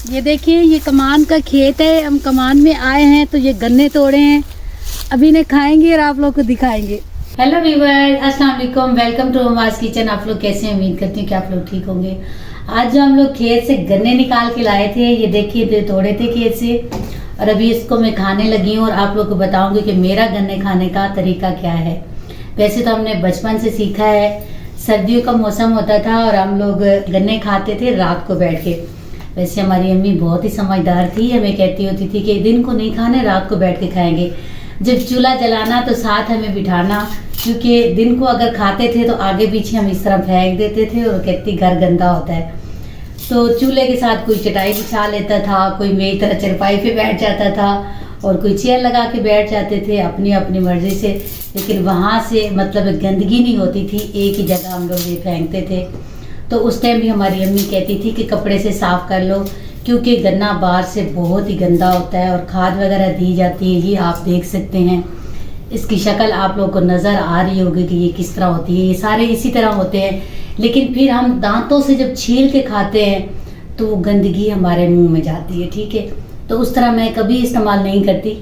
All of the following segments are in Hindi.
ये देखिए, ये कमान का खेत है। हम कमान में आए हैं तो ये गन्ने तोड़े हैं, अभी इन्हें खाएंगे और आप लोग को दिखाएंगे। हेलो व्यूअर्स, अस्सलाम वालेकुम, वेलकम टू अम्माज़ किचन। आप लोग कैसे हैं? उम्मीद करती हूँ कि आप लोग ठीक होंगे। आज जो हम लोग खेत से गन्ने निकाल के लाए थे, ये देखिए जो तोड़े थे खेत से, और अभी इसको मैं खाने लगी हूँ और आप लोग को बताऊंगी कि मेरा गन्ने खाने का तरीका क्या है। वैसे तो हमने बचपन से सीखा है, सर्दियों का मौसम होता था और हम लोग गन्ने खाते थे रात को बैठ के। वैसे हमारी अम्मी बहुत ही समझदार थी, हमें कहती होती थी कि दिन को नहीं खाने, रात को बैठ के खाएंगे। जब चूल्हा जलाना तो साथ हमें बिठाना, क्योंकि दिन को अगर खाते थे तो आगे पीछे हम इस तरह फेंक देते थे और कहती घर गंदा होता है। तो चूल्हे के साथ कोई चटाई बिछा लेता था, कोई मेरी तरह चरपाई पे बैठ जाता था और कोई चेयर लगा के बैठ जाते थे अपनी अपनी मर्जी से। लेकिन वहाँ से मतलब गंदगी नहीं होती थी, एक ही जगह हम लोग ये फेंकते थे। तो उस टाइम भी हमारी अम्मी कहती थी कि कपड़े से साफ़ कर लो, क्योंकि गन्ना बाहर से बहुत ही गंदा होता है और खाद वगैरह दी जाती है। ये आप देख सकते हैं, इसकी शक्ल आप लोगों को नज़र आ रही होगी कि ये किस तरह होती है। ये सारे इसी तरह होते हैं, लेकिन फिर हम दांतों से जब छील के खाते हैं तो वो गंदगी हमारे मुंह में जाती है, ठीक है। तो उस तरह मैं कभी इस्तेमाल नहीं करती,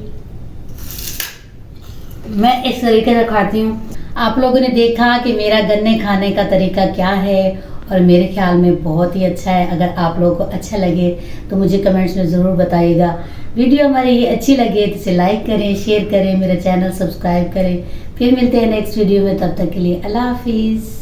मैं इस तरीके से खाती हूँ। आप लोगों ने देखा कि मेरा गन्ने खाने का तरीका क्या है और मेरे ख्याल में बहुत ही अच्छा है। अगर आप लोगों को अच्छा लगे तो मुझे कमेंट्स में ज़रूर बताइएगा। वीडियो हमारी ये अच्छी लगे तो इसे लाइक करें, शेयर करें, मेरा चैनल सब्सक्राइब करें। फिर मिलते हैं नेक्स्ट वीडियो में, तब तक के लिए अल्लाह हाफिज़।